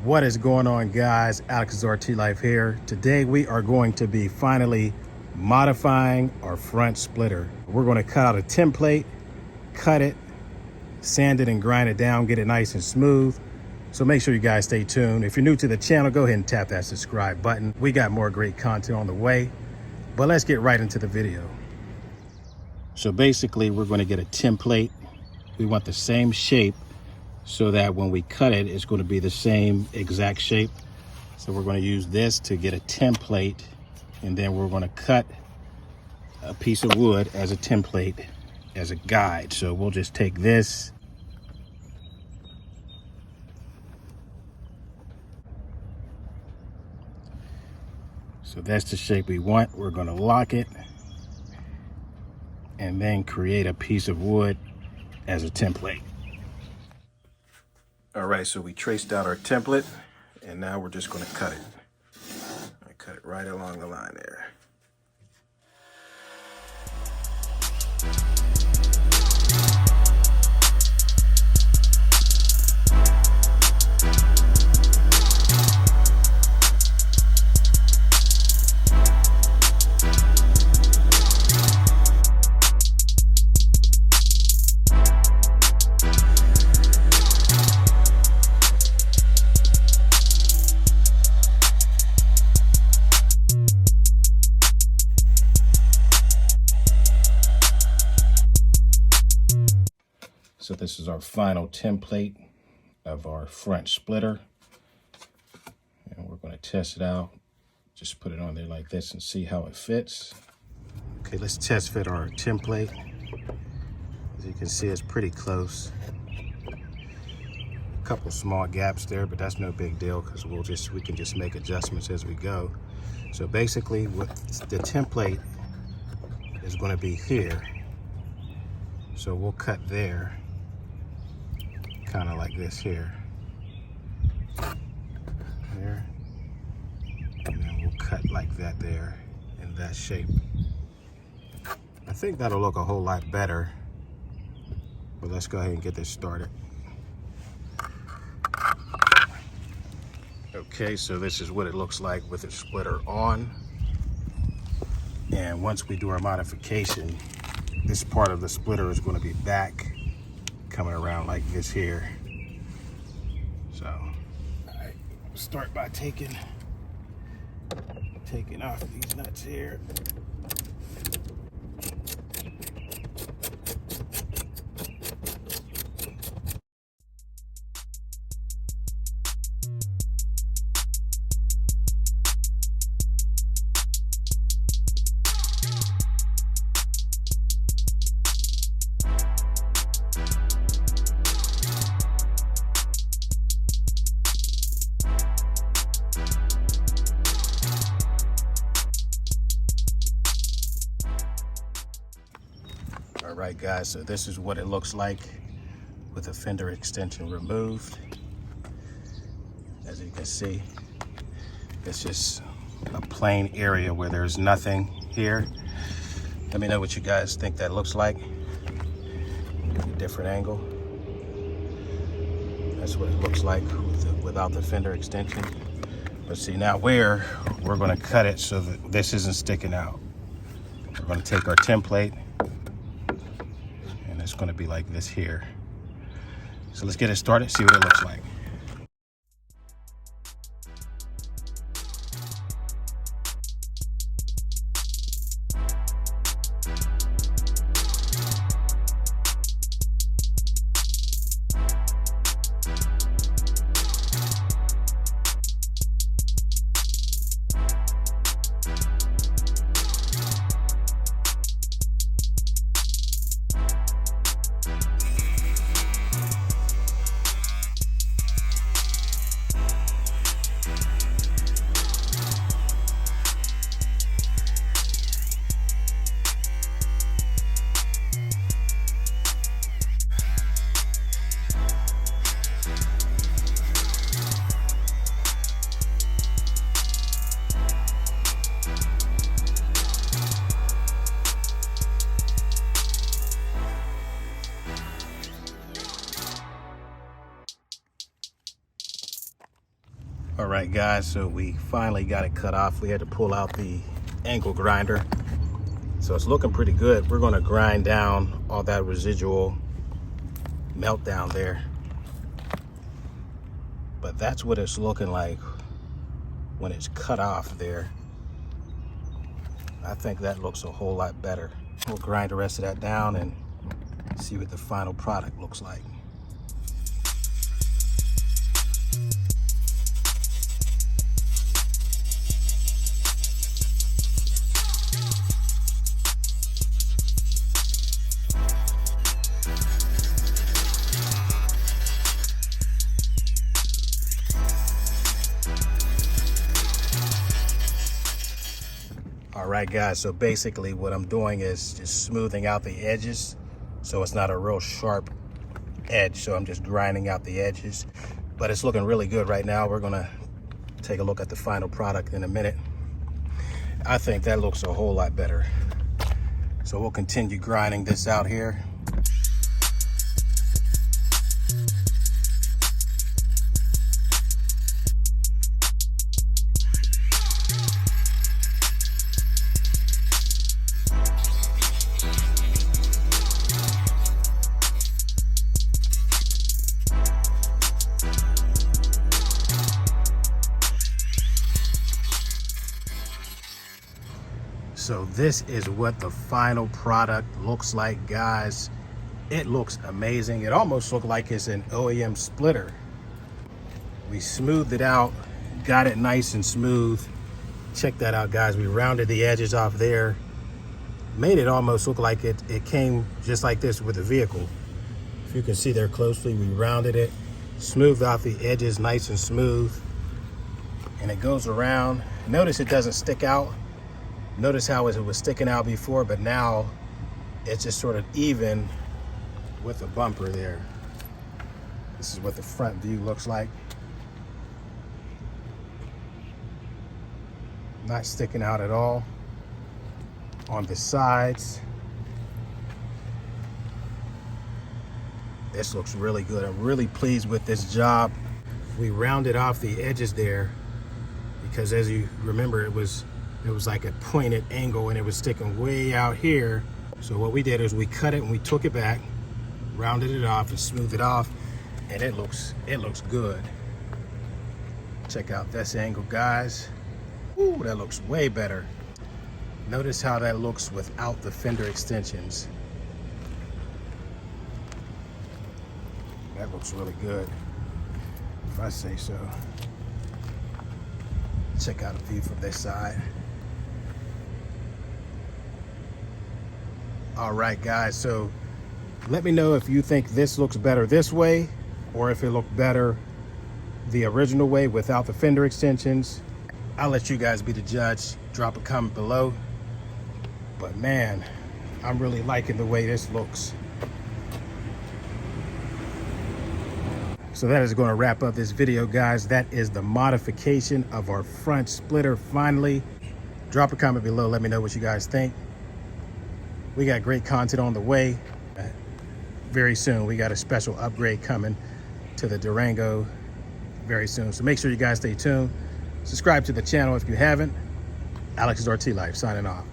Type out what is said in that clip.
What is going on, guys? Alexsrtlife here. Today we are going to be finally modifying our front splitter. We're going to cut out a template, cut it, sand it and grind it down, get it nice and smooth. So make sure you guys stay tuned. If you're new to the channel, go ahead and tap that subscribe button. We got more great content on the way, but let's get right into the video. So basically we're going to get a template. We want the same shape so that when we cut it, it's going to be the same exact shape. So we're going to use this to get a template, and then we're going to cut a piece of wood as a template, as a guide. So we'll just take this, so that's the shape we want. We're going to lock it and then create a piece of wood as a template. All right, so we traced out our template, and now we're just going to cut it. I cut it right along the line there. So this is our final template of our front splitter. And we're going to test it out. Just put it on there like this and see how it fits. Okay, let's test fit our template. As you can see, it's pretty close. A couple small gaps there, but that's no big deal because we can just make adjustments as we go. So basically what the template is going to be here. So we'll cut there, kind of like this here, there, and then we'll cut like that there in that shape. I think that'll look a whole lot better, but let's go ahead and get this started. Okay, so this is what it looks like with the splitter on, and once we do our modification, this part of the splitter is going to be back, coming around like this here. So, all right, start by taking off these nuts here. All right, guys, so this is what it looks like with the fender extension removed. As you can see, it's just a plain area where there's nothing here. Let me know what you guys think that looks like. A different angle. That's what it looks like without the fender extension. But see, now we're going to cut it so that this isn't sticking out. We're going to take our template, it's going to be like this here. So let's get it started, see what it looks like. All right, guys, so we finally got it cut off. We had to pull out the angle grinder. So it's looking pretty good. We're gonna grind down all that residual melt down there. But that's what it's looking like when it's cut off there. I think that looks a whole lot better. We'll grind the rest of that down and see what the final product looks like. All right, guys, so basically what I'm doing is just smoothing out the edges so it's not a real sharp edge. So I'm just grinding out the edges, but it's looking really good right now. We're gonna take a look at the final product in a minute. I think that looks a whole lot better. So we'll continue grinding this out here. So this is what the final product looks like, guys. It looks amazing. It almost looks like it's an OEM splitter. We smoothed it out, got it nice and smooth. Check that out, guys. We rounded the edges off there, made it almost look like it came just like this with the vehicle. If you can see there closely, we rounded it, smoothed out the edges nice and smooth, and it goes around. Notice it doesn't stick out. Notice how it was sticking out before, but now it's just sort of even with the bumper there. This is what the front view looks like. Not sticking out at all. On the sides, this looks really good. I'm really pleased with this job. We rounded off the edges there because, as you remember, it was like a pointed angle and it was sticking way out here. So what we did is we cut it and we took it back, rounded it off and smoothed it off, and it looks good. Check out this angle, guys. Ooh, that looks way better. Notice how that looks without the fender extensions. That looks really good, if I say so. Check out a view from this side. All right, guys, so let me know if you think this looks better this way or if it looked better the original way without the fender extensions. I'll let you guys be the judge. Drop a comment below. But man, I'm really liking the way this looks. So that is going to wrap up this video, guys. That is the modification of our front splitter finally. Drop a comment below. Let me know what you guys think. We got great content on the way. Very soon, we got a special upgrade coming to the Durango very soon. So make sure you guys stay tuned. Subscribe to the channel if you haven't. Alexsrtlife signing off.